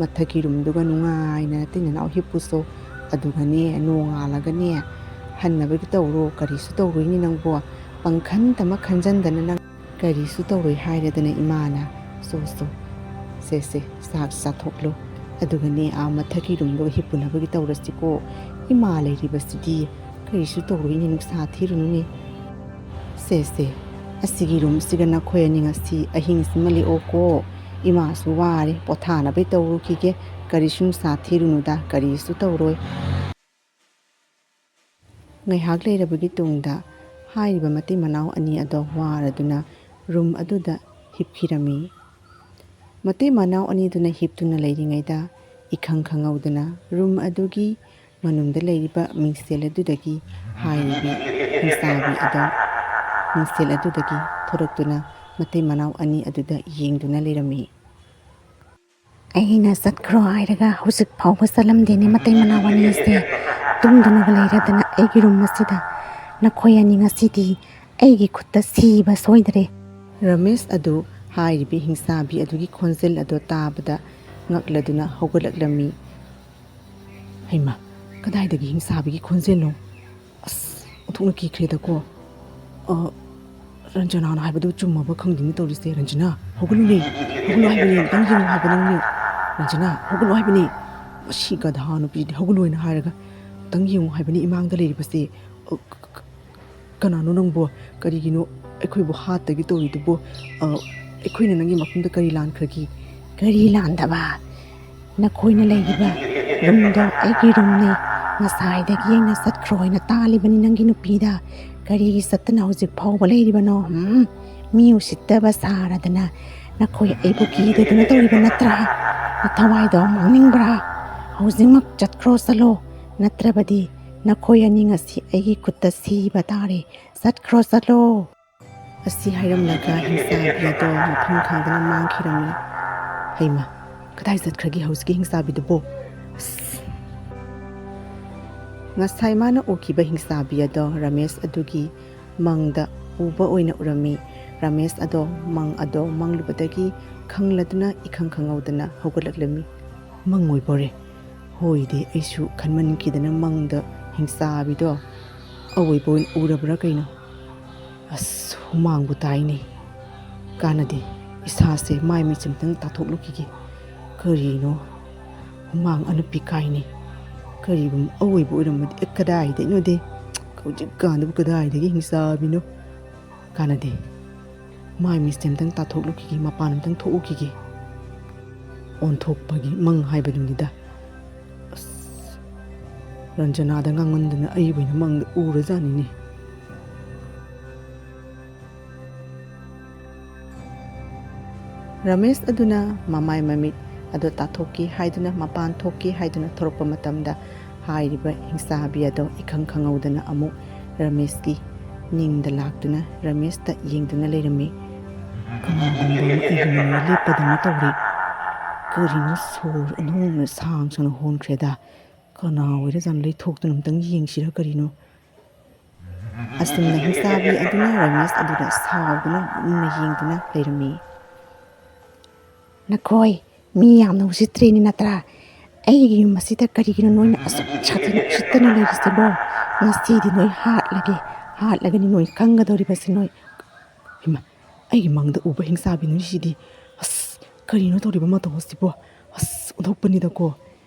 ꯃꯊꯛꯀꯤ ꯔꯨꯝꯗꯨꯒ ꯅꯨꯡꯉꯥꯏꯅ ꯅꯇꯩ ꯅꯅꯥꯎ ꯍꯤꯞꯄꯨꯁꯣ. ꯑꯗꯨꯒꯅꯦ ꯅꯣꯡꯉꯥꯜꯂꯒꯅꯦ ꯍꯟꯅꯕꯒꯤ ꯇꯧꯔꯣ. ꯀꯔꯤꯁꯨ ꯇꯧꯔꯣꯏꯅꯦ ꯅꯪꯕꯨ. ꯄꯪꯈꯟꯇꯃ ꯈꯟꯖꯟꯗꯅ ꯅꯪ ꯀꯔꯤꯁꯨ ꯇꯧꯔꯣꯏ ꯍꯥꯏꯔꯗꯅ ꯏꯃꯥꯅ. ꯁꯣ. ꯁꯦ ꯆꯥꯛ ꯆꯥꯊꯣꯛꯂꯨ. ꯑꯗꯨꯒꯅꯦ ꯃꯊꯛꯀꯤ ꯔꯨꯝꯗꯨꯒ ꯍꯤꯞꯄꯨꯅꯕꯒꯤ ꯇꯧꯔꯁꯤꯀꯣ. ꯏꯃꯥ ꯂꯩꯔꯤꯕꯁꯤꯗꯤ ꯀꯔꯤꯁꯨ ꯇꯧꯔꯣꯏꯅꯦ. ꯅꯨꯡꯁꯥ ꯊꯤꯔꯨꯅꯨꯅꯦ. ꯁꯦ ꯑꯁꯤꯒꯤ ꯔꯨꯝꯁꯤꯒ ꯅꯈꯣꯏ ꯑꯅꯤ ꯉꯁꯤ ꯑꯍꯤꯡꯁꯤꯃ ꯂꯦꯛꯑꯣꯀꯣ. ꯏꯃꯥꯁꯨ ꯋꯥꯔꯦ, ꯄꯣꯊꯥꯅꯕꯩ ꯇꯧꯔꯨꯈꯤꯒꯦ. ꯀꯔꯤꯁꯨ ꯅꯨꯡꯁꯥ ꯊꯤꯔꯨꯅꯨꯗ, ꯀꯔꯤꯁꯨ ꯇꯧꯔꯣꯏ. ꯉꯥꯏꯍꯥꯛ ꯂꯩꯔꯕꯒꯤ ꯇꯨꯡꯗ ꯍꯥꯏꯔꯤꯕ ꯃꯇꯩ ꯃꯅꯥꯎ ꯑꯅꯤ ꯑꯗꯣ ꯋꯥꯔꯗꯨꯅ ꯔꯨꯝ ꯑꯗꯨꯗ ꯍꯤꯞꯈꯤꯔꯝꯃꯤ. ꯃꯇꯩ ꯃꯅꯥꯎ ꯑꯅꯤꯗꯨꯅ ꯍꯤꯞꯇꯨꯅ ꯂꯩꯔꯤꯉꯩꯗ ꯏꯈꯪ ꯈꯪꯍꯧꯗꯅ ꯔꯨꯝ ꯑꯗꯨꯒꯤ ꯃꯅꯨꯡꯗ ꯂꯩꯔꯤꯕ ꯃꯤꯡꯁꯦꯜ ꯑꯗꯨꯗꯒꯤ ꯍꯥꯏꯔꯤꯕꯤ ꯍꯤꯡꯆꯥꯕꯤ ꯑꯗꯣ ꯃꯤꯡꯁꯦꯜ ꯑꯗꯨꯗꯒꯤ ꯊꯣꯔꯛꯇꯨꯅ ꯃꯇꯩ ꯃꯅꯥꯎ ꯑꯅꯤ ꯑꯗꯨꯗ ꯌꯦꯡꯗꯨꯅ ꯂꯩꯔꯝꯃꯤ. ꯑꯩꯅ ꯆꯠꯈ꯭ꯔꯣ ꯍꯥꯏꯔꯒ ꯍꯧꯖꯤꯛ ꯐꯥꯎꯕ ꯆꯠꯂꯝꯗꯦꯅꯦ ꯃꯇꯩ ꯃꯅꯥꯎ ꯑꯅꯤꯁꯦ. ꯇꯨꯝꯗꯨꯅꯒ ꯂꯩꯔꯗꯅ ꯑꯩꯒꯤ ꯔꯨꯝ ꯑꯁꯤꯗ. ꯅꯈꯣꯏ ꯑꯅꯤ ꯉꯁꯤꯗꯤ ꯑꯩꯒꯤ ꯈꯨꯠꯇ ꯁꯤꯕ ꯁꯣꯏꯗ꯭ꯔꯦ. ꯔꯃꯦꯁ ꯑꯗꯨ ꯍꯥꯏꯔꯤꯕꯤ ꯍꯤꯡꯆꯥꯕꯤ ꯑꯗꯨꯒꯤ ꯈꯣꯟꯖꯦꯜ ꯑꯗꯣ ꯇꯥꯕꯗ ꯉꯛꯂꯗꯨꯅ ꯍꯧꯒꯠꯂꯛꯂꯝꯃꯤ. ꯍꯩꯃꯥ, ꯀꯗꯥꯏꯗꯒꯤ ꯍꯤꯡꯆꯥꯕꯤꯒꯤ ꯈꯣꯟꯖꯦꯜꯅꯣ? ꯑꯁ, ꯑꯣꯟꯊꯣꯛꯅ ꯀꯤꯈ꯭ꯔꯦꯗꯀꯣ. ꯔꯟꯖꯅꯥꯅ ꯍꯥꯏꯕꯗꯨ ꯆꯨꯝꯃꯕ ꯈꯪꯗꯦꯅꯦ ꯇꯧꯔꯤꯁꯦ. ꯔꯟꯖꯅꯥ, ꯍꯧꯒꯠꯂꯨ ꯍꯥꯏꯕꯅꯦ. ꯑꯝꯇꯪ ꯌꯦꯡꯉꯨ ꯍꯥꯏꯕ ꯅꯪꯅꯦ. ꯔꯟꯖꯅꯥ, ꯍꯧꯒꯠꯂꯨ ꯍꯥꯏꯕꯅꯦ. ꯃꯁꯤ ꯒꯙꯥ ꯅꯨꯄꯤꯗꯤ ꯍꯧꯒꯠꯂꯨꯅ ꯍꯥꯏꯔꯒ ꯑꯝꯇꯪ ꯌꯦꯡꯉꯨ ꯍꯥꯏꯕꯅꯤ ꯏꯃꯥꯡꯗ ꯂꯩꯔꯤꯕꯁꯦ. ꯀꯅꯥꯅꯣ ꯅꯪꯕꯨ? ꯀꯔꯤꯒꯤꯅꯣ ꯑꯩꯈꯣꯏꯕꯨ ꯍꯥꯠꯇꯒꯤ ꯇꯧꯔꯤꯗꯨꯕꯨ? ꯑꯩꯈꯣꯏꯅ ꯅꯪꯒꯤ ꯃꯐꯝꯗ ꯀꯔꯤ ꯂꯥꯟꯈ꯭ꯔꯒꯦ? ꯀꯔꯤ ꯂꯥꯟꯗꯕ? ꯅꯈꯣꯏꯅ ꯂꯩꯔꯤꯕ ꯔꯨꯝꯗꯣ ꯑꯩꯒꯤ ꯔꯨꯝꯅꯤ. ꯉꯁꯥꯏꯗꯒꯤ ꯑꯩꯅ ꯆꯠꯈ꯭ꯔꯣ ꯍꯥꯏꯅ ꯇꯥꯜꯂꯤꯕꯅꯤ ꯅꯪꯒꯤ ꯅꯨꯄꯤꯗ. ꯀꯔꯤꯒꯤ ꯆꯠꯇꯅ ꯍꯧꯖꯤꯛ ꯐꯥꯎꯕ ꯂꯩꯔꯤꯕꯅꯣ? ꯃꯤ ꯎꯁꯤꯠꯇꯕ ꯁꯥꯔꯗꯅ ꯅꯈꯣꯏ ꯑꯩꯕꯨ ꯀꯤꯗꯗꯅ ꯇꯧꯔꯤꯕ ꯅꯠꯇ꯭ꯔꯥ? ꯅꯊꯋꯥꯏꯗꯣ ꯃꯥꯡꯅꯤꯡꯕ꯭ꯔꯥ? ꯍꯧꯖꯤꯛꯃꯛ ꯆꯠꯈ꯭ꯔꯣ ꯆꯠꯂꯣ, ꯅꯠꯇ꯭ꯔꯕꯗꯤ ꯅꯈꯣꯏ ꯑꯅꯤ ꯉꯁꯤ ꯑꯩꯒꯤ ꯈꯨꯠꯇ ꯁꯤꯕ ꯇꯥꯔꯦ. ꯆꯠꯈ꯭ꯔꯣ ꯆꯠꯂꯣ. ꯑꯁꯤ ꯍꯥꯏꯔꯝꯂꯒ ꯍꯤꯡꯆꯥꯕꯤ ꯑꯗꯣ ꯃꯐꯝ ꯈꯪꯗꯅ ꯃꯥꯡꯈꯤꯔꯝꯃꯤ. ꯍꯩꯃ, ꯀꯗꯥꯏ ꯆꯠꯈ꯭ꯔꯒꯦ ꯍꯧꯖꯤꯛꯀꯤ ꯍꯤꯡꯆꯥꯕꯤꯗꯨꯕꯣ? ꯉꯁꯥꯏ ꯃꯥꯅ ꯎꯈꯤꯕ ꯍꯤꯡꯆꯥꯕꯤ ꯑꯗꯣ ꯔꯃꯦꯁ ꯑꯗꯨꯒꯤ ꯃꯪꯗ ꯎꯕ ꯑꯣꯏꯅ ꯎꯔꯝꯃꯤ. ꯔꯃꯦꯁ ꯑꯗꯣ ꯃꯪ ꯑꯗꯣ ꯃꯪꯂꯨꯕꯗꯒꯤ ꯈꯪꯂꯗꯨꯅ ꯏꯈꯪ ꯈꯪꯍꯧꯗꯅ ꯍꯧꯒꯠꯂꯛꯂꯝꯃꯤ. ꯃꯪ ꯑꯣꯏꯕꯣꯔꯦ? ꯍꯣꯏꯗꯤ ꯑꯩꯁꯨ ꯈꯟꯃꯟꯈꯤꯗꯅ ꯃꯪꯗ ꯍꯤꯡꯆꯥꯕꯤꯗꯣ ꯑꯋꯣꯏꯕ ꯑꯣꯏꯅ ꯎꯔꯕ꯭ꯔꯥ ꯀꯩꯅꯣ? ꯍꯨꯃꯥꯡꯕꯨ ꯇꯥꯏꯅꯦ. ꯀꯥꯟꯅꯗꯦ, ꯏꯁꯥꯁꯦ ꯃꯥꯏ ꯃꯤꯠꯁꯦ ꯑꯝꯇꯪ ꯇꯥꯊꯣꯛꯂꯨꯈꯤꯒꯦ. ꯀꯔꯤꯅꯣ? ꯍꯨꯃꯥꯡ ꯑꯅꯞꯄꯤ ꯀꯥꯏꯅꯦ. ꯀꯔꯤꯒꯨꯝꯕ ꯑꯋꯣꯏꯕ ꯑꯣꯏꯔꯝꯃꯗꯤ ꯀꯗꯥꯏꯗꯩꯅꯣꯗꯦ? ꯍꯧꯖꯤꯛꯀꯥꯟꯗꯕꯨ ꯀꯗꯥꯏꯗꯒꯤ ꯍꯤꯡꯆꯥꯕꯤꯅꯣ? ꯀꯥꯟꯅꯗꯦ, ꯃꯥꯏ ꯃꯤꯠꯁꯦ ꯑꯝꯇꯪ ꯇꯥꯊꯣꯛꯂꯨꯈꯤꯒꯦ, ꯃꯄꯥꯟ ꯑꯝꯇꯪ ꯊꯣꯛꯎꯈꯤꯒꯦ. ꯑꯣꯟꯊꯣꯛꯄꯒꯤ ꯃꯪ ꯍꯥꯏꯕꯗꯨꯅꯤꯗ. ꯔꯟꯖꯅꯥꯗ ꯉꯥꯡꯃꯟꯗꯅ ꯑꯩꯕꯨ ꯑꯣꯏꯅ ꯃꯪꯗ ꯎꯔꯖꯥꯠꯅꯤꯅꯦ. ꯔꯃꯦꯁ ꯑꯗꯨꯅ ꯃꯃꯥꯏ ꯃꯃꯤꯠ ꯑꯗꯣ ꯇꯥꯊꯣꯛꯀꯦ ꯍꯥꯏꯗꯨꯅ ꯃꯄꯥꯟ ꯊꯣꯛꯀꯦ ꯍꯥꯏꯗꯨꯅ ꯊꯣꯔꯛꯄ ꯃꯇꯝꯗ ꯍꯥꯏꯔꯤꯕ ꯍꯤꯡꯆꯥꯕꯤ ꯑꯗꯣ ꯏꯈꯪ ꯈꯪꯍꯧꯗꯅ ꯑꯃꯨꯛ ꯔꯃꯦꯁꯀꯤ ꯅꯤꯡꯗ ꯂꯥꯛꯇꯨꯅ ꯔꯃꯦꯁꯇ ꯌꯦꯡꯗꯨꯅ ꯂꯩꯔꯝꯃꯤ. ꯀꯅꯥꯒꯨꯝꯕ ꯑꯃ ꯑꯩꯒꯤ ꯃꯅꯤꯡꯗ ꯂꯦꯞꯄꯗꯧꯅ ꯇꯧꯔꯤ. ꯀꯔꯤꯅꯣ? ꯁꯣꯔ ꯑꯣꯟꯊꯣꯛꯅ ꯁꯥꯡ ꯁꯥꯡꯅ ꯍꯣꯟꯈ꯭ꯔꯦꯗ. ꯀꯅꯥ ꯑꯣꯏꯔꯖꯥꯠꯅꯣ? ꯂꯩꯊꯣꯛꯇꯨꯅ ꯑꯝꯇꯪ ꯌꯦꯡꯁꯤꯔ ꯀꯔꯤꯅꯣ? ꯑꯁꯨꯝꯅ ꯍꯤꯡꯆꯥꯕꯤ ꯑꯗꯨꯅ ꯔꯃꯦꯁ ꯑꯗꯨꯗ ꯁꯥꯎꯗꯨꯅ ꯃꯨꯟꯅ ꯌꯦꯡꯗꯨꯅ ꯂꯩꯔꯝꯃꯤ. ꯅꯈꯣꯏ ꯃꯤ ꯌꯥꯝꯅ ꯎꯁꯤꯠꯇ꯭ꯔꯤꯅꯤ ꯅꯠꯇ꯭ꯔꯥ? ꯑꯩꯒꯤ ꯌꯨꯝ ꯑꯁꯤꯗ ꯀꯔꯤꯒꯤꯅꯣ ꯅꯣꯏꯅ ꯑꯁꯨꯛ ꯁꯥꯊꯤꯅ ꯎꯁꯤꯠꯇꯅ ꯂꯩꯔꯤꯁꯤꯕꯣ? ꯉꯁꯤꯗꯤ ꯅꯣꯏ ꯍꯥꯠꯂꯒꯅꯤ ꯅꯣꯏ ꯈꯪꯒꯗꯧꯔꯤꯕꯁꯤ. ꯅꯣꯏ ꯍꯩꯃ, ꯑꯩꯒꯤ ꯃꯪꯗ ꯎꯕ ꯍꯤꯡꯆꯥꯕꯤꯅꯤ ꯁꯤꯗꯤ. ꯀꯔꯤꯅꯣ ꯇꯧꯔꯤꯕ ꯃꯇꯧ ꯑꯁꯤꯕꯣ? ꯑꯣꯟꯊꯣꯛꯄꯅꯤꯗꯀꯣ.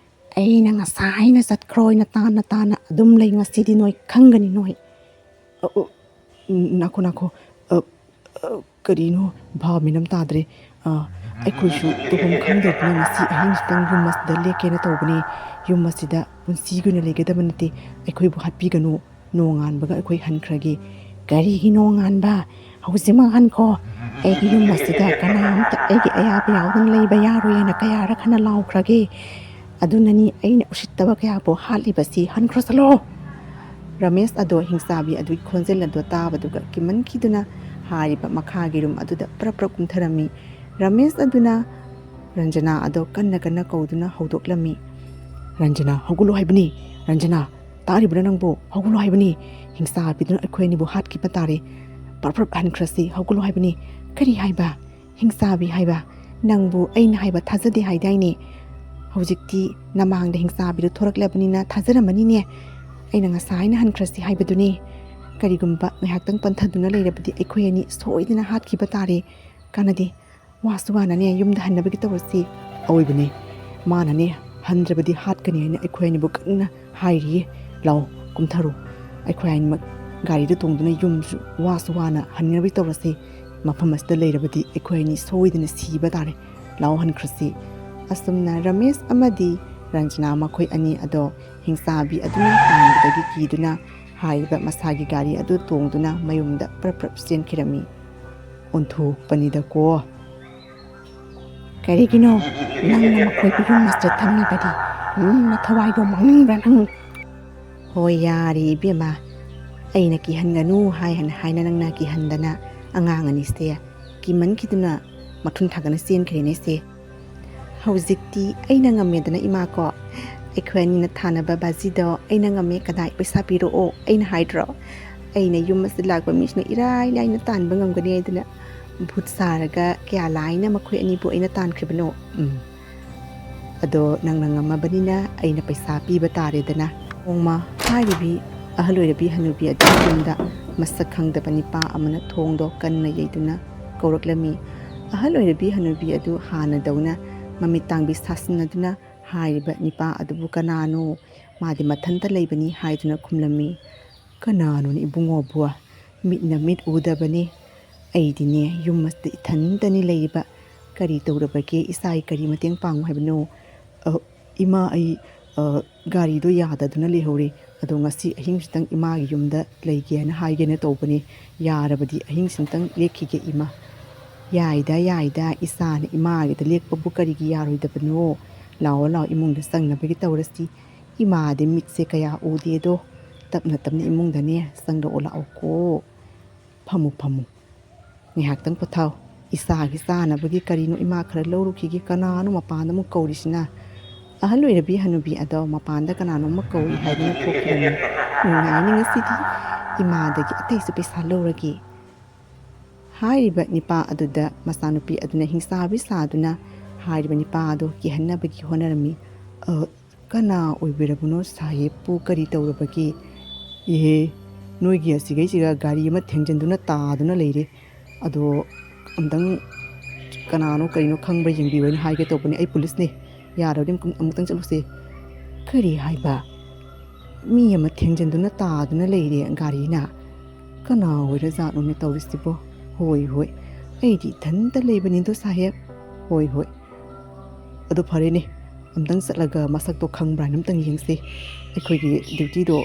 ꯑꯩꯅ ꯉꯁꯥꯏꯅ ꯆꯠꯈ꯭ꯔꯣꯏꯅ ꯇꯥꯅ ꯑꯗꯨꯝ ꯂꯩ. ꯉꯁꯤꯗꯤ ꯅꯣꯏ ꯈꯪꯒꯅꯤ. ꯅꯣꯏ ꯅꯥꯈꯣ. ꯀꯔꯤꯅೋ? ꯚꯥꯕ ꯃꯤꯅꯝ ꯇꯥꯗ꯭ꯔꯦ. ꯑꯩꯈꯣꯏꯁꯨ ꯇꯧꯐꯝ ꯈꯪꯗꯗꯅ ꯉꯁꯤ ꯑꯍꯤꯡꯁꯤꯇꯪ ꯌꯨꯝ ꯑꯁꯤꯗ ꯂꯦꯛꯀꯦꯅ ꯇꯧꯕꯅꯦ. ꯌꯨم ꯑꯁꯤꯗ ꯄꯨꯟꯁꯤꯒꯤ ꯑꯣꯏꯅ ꯂꯩꯒꯗꯕ ꯅꯠꯇꯦ. ꯑꯩꯈꯣꯏꯕꯨ ꯍꯥꯠꯄꯤꯒꯅꯨ. ꯅꯣꯡꯉꯥꯟꯕꯒ ꯑꯩꯈꯣꯏ ꯍꯟꯈ꯭ꯔꯒꯦ. ꯀꯔꯤꯒꯤ ꯅꯣꯡꯉꯥꯟꯕ? ꯍꯧꯖꯤꯛꯃꯛ ꯍꯟꯈꯣ. ꯑꯩꯒꯤ ꯌꯨꯝ ꯑꯁꯤꯗ ꯀꯅꯥꯝꯇ ꯑꯩꯒꯤ ꯑꯌꯥꯕ ꯌꯥꯎꯗꯅ ꯂꯩꯕ ꯌꯥꯔꯣꯏ ꯍꯥꯏꯅ ꯀꯌꯥꯔꯛ ꯍꯟꯅ ꯂꯥꯎꯈ꯭ꯔꯒꯦ. ꯑꯗꯨꯅꯅꯤ ꯑꯩꯅ ꯎꯁꯤꯠꯇꯕ ꯀꯌꯥꯕꯨ ꯍꯥꯠꯂꯤꯕꯁꯤ. ꯍꯟꯈ꯭ꯔꯣ ꯆꯠꯂꯣ. ꯔꯃꯦꯁ ꯑꯗꯣ ꯍꯤꯡꯆꯥꯕꯤ ꯑꯗꯨꯒꯤ ꯈꯣꯟꯖꯦꯜ ꯑꯗꯣ ꯇꯥꯕꯗꯨꯒ ꯀꯤꯃꯟꯈꯤꯗꯨꯅ ꯍꯥꯏꯔꯤꯕ ꯃꯈꯥꯒꯤ ꯔꯨꯝ ꯑꯗꯨꯗ ꯄ꯭ꯔꯞ ꯀꯨꯝꯊꯔꯝꯃꯤ. ꯔꯃꯦꯁ ꯑꯗꯨꯅ ꯔꯟꯖꯅꯥ ꯑꯗꯣ ꯀꯟꯅ ꯀꯧꯗꯨꯅ ꯍꯧꯗꯣꯛꯂꯝꯃꯤ. ꯔꯟꯖꯅꯥ, ꯍꯧꯒꯠꯂꯣ ꯍꯥꯏꯕꯅꯤ. ꯔꯟꯖꯅꯥ, ꯇꯥꯔꯤꯕ꯭ꯔꯥ ꯅꯪꯕꯨ? ꯍꯧꯒꯠꯂꯣ ꯍꯥꯏꯕꯅꯤ. ꯍꯤꯡꯆꯥꯕꯤꯗꯨꯅ ꯑꯩꯈꯣꯏ ꯑꯅꯤꯕꯨ ꯍꯥꯠꯈꯤꯕ ꯇꯥꯔꯦ. ꯄ꯭ꯔꯞ ꯍꯟꯈ꯭ꯔꯁꯤ. ꯍꯧꯒꯠꯂꯣ ꯍꯥꯏꯕꯅꯤ. ꯀꯔꯤ ꯍꯥꯏꯕ? ꯍꯤꯡꯆꯥꯕꯤ ꯍꯥꯏꯕ? ꯅꯪꯕꯨ ꯑꯩꯅ ꯍꯥꯏꯕ ꯊꯥꯖꯗꯦ ꯍꯥꯏꯗꯥꯏꯅꯦ? ꯍꯧꯖꯤꯛꯇꯤ ꯅꯃꯥꯡꯗ ꯍꯤꯡꯆꯥꯕꯤꯗꯨ ꯊꯣꯔꯛꯂꯕꯅꯤꯅ ꯊꯥꯖꯔꯝꯃꯅꯤꯅꯦ. ꯑꯩꯅ ꯉꯁꯥꯏꯅ ꯍꯟꯈ꯭ꯔꯁꯤ ꯍꯥꯏꯕꯗꯨꯅꯤ. ꯀꯔꯤꯒꯨꯝꯕ ꯉꯥꯏꯍꯥꯛꯇꯪ ꯄꯟꯊꯗꯨꯅ ꯂꯩꯔꯕꯗꯤ ꯑꯩꯈꯣꯏ ꯑꯅꯤ ꯁꯣꯏꯗꯅ ꯍꯥꯠꯈꯤꯕ ꯇꯥꯔꯦ. ꯀꯥꯟꯅꯗꯦ, ꯋꯥꯁꯨ ꯋꯥꯅꯅꯦ ꯌꯨꯝꯗ ꯍꯟꯅꯕꯒꯤ ꯇꯧꯔꯁꯤ. ꯑꯋꯣꯏꯕꯅꯦ, ꯃꯥꯅꯅꯦ ꯍꯟꯗ꯭ꯔꯕꯗꯤ ꯍꯥꯠꯀꯅꯤ ꯍꯥꯏꯅ ꯑꯩꯈꯣই ꯑꯅꯤꯕꯨ ꯀꯟꯅ ꯍꯥꯏꯔꯤꯌꯦ. ꯂꯥꯛꯑꯣ, ꯀꯨꯝꯊꯔꯣ. ꯑꯩꯈꯣꯏ ꯑꯅꯤꯃꯛ ꯒꯥꯔꯤꯗ ꯇꯣꯡꯗꯨꯅ ꯌꯨꯝꯁꯨ ꯋꯥꯁꯨ ꯋꯥꯅ ꯍꯟꯅꯕꯒꯤ ꯇꯧꯔꯁꯤ. ꯃꯐꯝ ꯑꯁꯤꯗ ꯂꯩꯔꯕꯗꯤ ꯑꯩꯈꯣꯏ ꯑꯅꯤ ꯁꯣꯏꯗꯅ ꯁꯤꯕ ꯇꯥꯔꯦ. ꯂꯥꯛꯑꯣ, ꯍꯟꯈ꯭ꯔꯁꯤ. ꯑꯁꯨꯝꯅ ꯔꯃꯦꯁ ꯑꯃꯗꯤ ꯔꯟꯖꯅꯥ ꯃꯈꯣꯏ ꯑꯅꯤ ꯑꯗꯣ ꯍꯤꯡꯆꯥꯕꯤ ꯑꯗꯨꯅ ꯇꯥꯟꯕꯗꯒꯤ ꯀꯤꯗꯨꯅ ꯍꯥꯏꯔꯤꯕ ꯃꯁꯥꯒꯤ ꯒꯥꯔꯤ ꯑꯗꯨ ꯇꯣꯡꯗꯨꯅ ꯃꯌꯨꯝꯗ ꯄ꯭ꯔꯞ ꯆꯦꯟꯈꯤꯔꯝꯃꯤ. ꯑꯣꯟꯊꯣꯛꯄꯅꯤꯗꯀꯣ. ꯀꯔꯤꯒꯤꯅꯣ ꯅꯪꯅ ꯃꯈꯣꯏꯕꯨ ꯌꯨꯝ ꯑꯁꯤꯗ ꯊꯝꯃꯤꯕꯗꯤ? ꯅꯊꯋꯥꯏꯗꯣ ꯃꯥꯡꯅꯤꯡꯕ꯭ꯔꯥ ꯅꯪ? ꯍꯣꯏ, ꯌꯥꯔꯦ ꯏꯕꯦꯝꯃ. ꯑꯩꯅ ꯀꯤꯍꯟꯒꯅꯨ ꯍꯥꯏꯅ ꯅꯪꯅ ꯀꯤꯍꯟꯗꯅ ꯑꯉꯥꯡ ꯑꯅꯤꯁꯦ ꯀꯤꯃꯟꯈꯤꯗꯨꯅ ꯃꯊꯨꯟ ꯊꯥꯡꯒꯠꯅ ꯆꯦꯟꯈ꯭ꯔꯦꯅꯦꯁꯦ. ꯍꯧꯖꯤꯛꯇꯤ ꯑꯩꯅ ꯉꯝꯃꯦꯗꯅ ꯏꯃꯥꯀꯣ. ꯑꯩꯈꯣꯏ ꯑꯅꯤꯅ ꯊꯥꯅꯕ ꯕꯥꯖꯤꯗꯣ ꯑꯩꯅ ꯉꯝꯃꯦ. ꯀꯗꯥꯏ ꯄꯩꯁా ꯄꯤꯔꯛꯑෝ. ꯑꯩꯅ ꯍꯥꯏꯗ꯭ꯔꯣ? ꯑꯩꯅ ꯌꯨꯝ ꯑꯁꯤꯗ ꯂꯥꯛꯄ ꯃꯤꯁꯤꯅ ꯏꯔꯥꯏ ꯂꯥꯏꯅ ꯇꯥꯟꯕ ꯉꯝꯒꯅꯤ ꯍꯥꯏꯗꯅ. ꯚꯨꯠ ꯁꯥꯔꯒ ꯀꯌꯥ ꯂꯥꯏꯅ ꯃꯈꯣꯏ ꯑꯅꯤꯕꯨ ꯑꯩꯅ ꯇꯥꯟꯈ꯭ꯔꯤꯕꯅೋ. ꯑꯗꯣ ꯅꯪꯅ ꯉꯝꯃꯕꯅꯤꯅ ꯑꯩꯅ ꯄꯩꯁా ꯄꯤꯕ ꯇꯥꯔꯦꯗꯅ. ꯅꯣꯡꯃ ꯍꯥꯏꯔꯤꯕꯤ ꯑꯍꯜ ꯑꯣꯏꯔꯕꯤ ꯍꯅꯨꯕꯤ ꯑꯗꯨꯒꯤ ꯌꯨꯝꯗ ꯃꯁꯛ ꯈꯪꯗꯕ ꯅꯤꯄꯥ ꯑꯃꯅ ꯊꯣꯡꯗꯣ ꯀꯟꯅ ꯌꯩꯗꯨꯅ ꯀꯧꯔꯛꯂꯝꯃꯤ. ꯑꯍꯜ ꯑꯣꯏꯔꯕꯤ ꯍꯅꯨꯕꯤ ꯑꯗꯨ ꯍꯥꯟꯅꯗꯧꯅ ꯃꯃꯤꯠ ꯇꯥꯡꯕꯤ ꯁꯥꯁꯤꯟꯅꯗꯨꯅ ꯍꯥꯏꯔꯤꯕ ꯅꯤꯄꯥ ꯑꯗꯨꯕꯨ ꯀꯅꯥꯅꯣ, ꯃꯥꯗꯤ ꯃꯊꯟꯇ ꯂꯩꯕꯅꯤ ꯍꯥꯏꯗꯨꯅ ꯈꯨꯝꯂꯝꯃꯤ. ꯀꯅꯥꯅꯣꯅꯦ ꯏꯕꯨꯡꯉꯣꯕꯨ? ꯃꯤꯠꯅ ꯃꯤꯠ ꯎꯗꯕꯅꯤ. ꯑꯩꯗꯤꯅꯦ ꯌꯨꯝ ꯑꯁꯤꯗ ꯏꯊꯟꯇꯅꯤ ꯂꯩꯔꯤꯕ. ꯀꯔꯤ ꯇꯧꯔꯕꯒꯦ? ꯏꯆꯥꯒꯤ ꯀꯔꯤ ꯃꯇꯦꯡ ꯄꯥꯡꯉꯨ ꯍꯥꯏꯕꯅꯣ? ꯏꯃꯥ, ꯑꯩ ꯒꯥꯔꯤꯗꯣ ꯌꯥꯗꯗꯨꯅ ꯂꯩꯍꯧꯔꯦ ꯑꯗꯣ ꯉꯁꯤ ꯑꯍꯤꯡꯁꯤꯇꯪ ꯏꯃꯥꯒꯤ ꯌꯨꯝꯗ ꯂꯩꯒꯦꯅ ꯍꯥꯏꯒꯦꯅ ꯇꯧꯕꯅꯦ ꯌꯥꯔꯕꯗꯤ ꯑꯍꯤꯡꯁꯤꯇꯪ ꯂꯦꯛꯈꯤꯒꯦ ꯏꯃꯥ. ꯌꯥꯏꯗ ꯏꯆꯥꯅ ꯏꯃꯥꯒꯤꯗ ꯂꯦꯛꯄꯕꯨ ꯀꯔꯤꯒꯤ ꯌꯥꯔꯣꯏꯗꯕꯅꯣ. ꯂꯥꯛꯑꯣ ꯏꯃꯨꯡꯗ ꯆꯪꯅꯕꯒꯤ ꯇꯧꯔꯁꯤ. ꯏꯃꯥꯗꯤ ꯃꯤꯠꯁꯦ ꯀꯌꯥ ꯎꯗꯦꯗꯣ. ꯇꯞꯅ ꯏꯃꯨꯡꯗꯅꯦ ꯆꯪꯂꯛꯑꯣ ꯂꯥꯛꯑꯣꯀꯣ. ꯐꯝꯃꯨ. ꯉꯥꯏꯍꯥꯛꯇꯪ ꯄꯣꯊꯥꯎ. ꯏꯆꯥꯒꯤ ꯆꯥꯅꯕꯒꯤ ꯀꯔꯤꯅꯣ ꯏꯃꯥ ꯈꯔ ꯂꯧꯔꯨꯈꯤꯒꯦ. ꯀꯅꯥꯅꯣ ꯃꯄꯥꯟꯗ ꯑꯃꯨꯛ ꯀꯧꯔꯤꯁꯤꯅ? ꯑꯍꯜ ꯑꯣꯏꯔꯕꯤ ꯍꯅꯨꯕꯤ ꯑꯗꯣ ꯃꯄꯥꯟꯗ ꯀꯅꯥꯅꯣꯝꯃ ꯀꯧꯏ ꯍꯥꯏꯗꯅ ꯊꯣꯛꯈꯤꯕꯅꯤ. ꯅꯨꯡꯉꯥꯏꯅꯤ ꯉꯁꯤꯗꯤ. ꯏꯃꯥꯗꯒꯤ ꯑꯇꯩꯁꯨ ꯄꯩꯁꯥ ꯂꯧꯔꯒꯦ. ꯍꯥꯏꯔꯤꯕ ꯅꯤꯄꯥ ꯑꯗꯨꯗ ꯃꯆꯥꯅꯨꯄꯤ ꯑꯗꯨꯅ ꯍꯤꯡꯆꯥꯕꯤ ꯁꯥꯗꯨꯅ ꯍꯥꯏꯔꯤꯕ ꯅꯤꯄꯥ ꯑꯗꯨ ꯀꯤꯍꯟꯅꯕꯒꯤ ꯍꯣꯠꯅꯔꯝꯃꯤ. ꯀꯅꯥ ꯑꯣꯏꯕꯤꯔꯕꯅꯣ ꯁꯥꯍꯦꯕꯄꯨ ꯀꯔꯤ ꯇꯧꯔꯕꯒꯦ? ꯏꯍꯦ, ꯅꯣꯏꯒꯤ ꯑꯁꯤꯒꯩꯁꯤꯒ ꯒꯥꯔꯤ ꯑꯃ ꯊꯦꯡꯖꯤꯟꯗꯨꯅ ꯇꯥꯗꯨꯅ ꯂꯩꯔꯦ. ꯑꯗꯣ ꯑꯝꯇꯪ ꯀꯅꯥꯅꯣ ꯀꯔꯤꯅꯣ ꯈꯪꯕ꯭ꯔꯥ ꯌꯦꯡꯕꯤꯌꯣꯅ ꯍꯥꯏꯒꯦ ꯇꯧꯕꯅꯦ. ꯑꯩ ꯄꯨꯂꯤꯁꯅꯦ. ꯌꯥꯔꯕꯗꯤ ꯑꯃꯨꯛꯇꯪ ꯆꯠꯂꯨꯁꯦ. ꯀꯔꯤ ꯍꯥꯏꯕ? ꯃꯤ ꯑꯃ ꯊꯦꯡꯖꯤꯟꯗꯨꯅ ꯇꯥꯗꯨꯅ ꯂꯩꯔꯦ ꯒꯥꯔꯤꯅ. ꯀꯅꯥ ꯑꯣꯏꯔꯖꯥꯠꯅꯣꯅꯦ ꯇꯧꯔꯤꯁꯤꯕꯣ? ꯍꯣꯏ, ꯑꯩꯗꯤ ꯏꯊꯟꯇ ꯂꯩꯕꯅꯤꯗꯣ ꯁꯥꯍꯦꯕ. ꯍꯣꯏ. ꯑꯗꯨ ꯐꯔꯦꯅꯦ. ꯑꯝꯇꯪ ꯆꯠꯂꯒ ꯃꯁꯛꯇꯣ ꯈꯪꯕ꯭ꯔꯥ ꯍꯥꯏꯅ ꯑꯝꯇꯪ ꯌꯦꯡꯁꯤ. ꯑꯩꯈꯣꯏꯒꯤ ꯗ꯭ꯌꯨꯇꯤꯗꯣ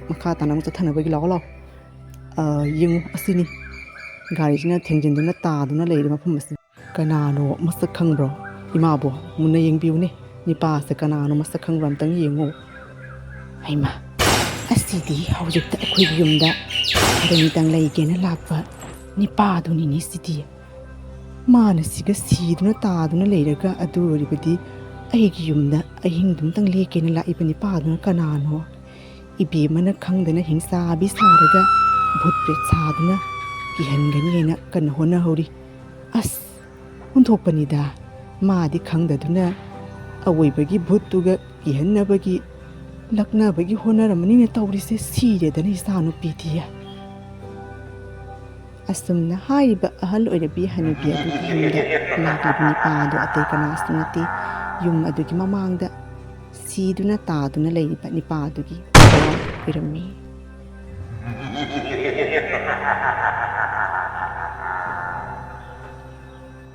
ꯃꯈꯥ ꯇꯥꯅ ꯑꯃꯨꯛ ꯆꯠꯊꯅꯕꯒꯤ. ꯂꯥꯛꯑꯣ. ꯌꯦꯡꯉꯨ, ꯑꯁꯤꯅꯤ. ꯒꯥꯔꯤꯁꯤꯅ ꯊꯦꯡꯖꯤꯟꯗꯨꯅ ꯇꯥꯗꯨꯅ ꯂꯩꯔꯦ ꯃꯐꯝ ꯑꯁꯤ. ꯀꯅꯥꯅꯣ ꯃꯁꯛ ꯈꯪꯕ꯭ꯔꯣ? ꯏꯃꯥꯕꯣ ꯃꯨꯟꯅ ꯌꯦꯡꯕꯤꯌꯨꯅꯦ. ꯅꯤꯄꯥꯁꯦ ꯀꯅꯥꯅꯣ ꯃꯁꯛ ꯈꯪꯕ꯭ꯔꯥ ꯑꯝꯇꯪ ꯌꯦꯡꯉꯨ. ꯍꯩꯃꯥ, ꯑꯁꯤꯗꯤ ꯍꯧꯖꯤꯛꯇ ꯑꯩꯈꯣꯏꯒꯤ ꯌꯨꯝꯗ ꯈꯔꯅꯤꯇꯪ ꯂꯩꯒꯦꯅ ꯂꯥꯛꯄ ꯅꯤꯄꯥꯗꯨꯅꯤꯅꯦ ꯁꯤꯗꯤ. ꯃꯥꯅ ꯁꯤꯒ ꯁꯤꯗꯨꯅ ꯇꯥꯗꯨꯅ ꯂꯩꯔꯒ ꯑꯗꯨ ꯑꯣꯏꯔꯕꯗꯤ ꯑꯩꯒꯤ ꯌꯨꯝꯗ ꯑꯍꯤꯡꯗꯨꯝꯇꯪ ꯂꯦꯛꯀꯦꯅ ꯂꯥꯛꯏꯕ ꯅꯤꯄꯥꯗꯨꯅ ꯀꯅꯥꯅꯣ? ꯏꯕꯦꯝꯃꯅ ꯈꯪꯗꯅ ꯍꯤꯡꯆꯥꯕꯤ ꯁꯥꯔꯒ ꯚꯨꯠ ꯄ꯭ꯔꯦꯠ ꯁꯥꯗꯨꯅ ꯀꯤꯍꯟꯒꯅꯤꯅ ꯀꯟꯅ ꯍꯣꯠꯅꯍꯧꯔꯤ. ꯑꯁ, ꯍꯨꯟꯊꯣꯛꯄꯅꯤꯗ. ꯃꯥꯗꯤ ꯈꯪꯗꯗꯨꯅ ꯑꯋꯣꯏꯕꯒꯤ ꯚꯨꯠꯇꯨꯒ ꯀꯤꯍꯟꯅꯕꯒꯤ ꯂꯛꯅꯕꯒꯤ ꯍꯣꯠꯅꯔꯝꯃꯅꯤꯅ ꯇꯧꯔꯤꯁꯦ. ꯁꯤꯔꯦꯗꯅ ꯏꯆꯥꯅꯨꯄꯤꯗꯤ. ꯑꯁꯨꯝꯅ ꯍꯥꯏꯔꯤꯕ ꯑꯍꯜ ꯑꯣꯏꯔꯕꯤ ꯍꯅꯨꯕꯤ ꯑꯗꯨꯒꯤ ꯌꯨꯝꯗ ꯂꯥꯛꯂꯤꯕ ꯅꯤꯄꯥ ꯑꯗꯨ ꯑꯇꯩ ꯀꯅꯥꯁꯨ ꯅꯠꯇꯦ. ꯌꯨꯝ ꯑꯗꯨꯒꯤ ꯃꯃꯥꯡꯗ ꯁꯤꯗꯨꯅ ꯇꯥꯗꯨꯅ ꯂꯩꯔꯤꯕ ꯅꯤꯄꯥ ꯑꯗꯨꯒꯤ ꯑꯣꯏꯔꯝꯃꯤ.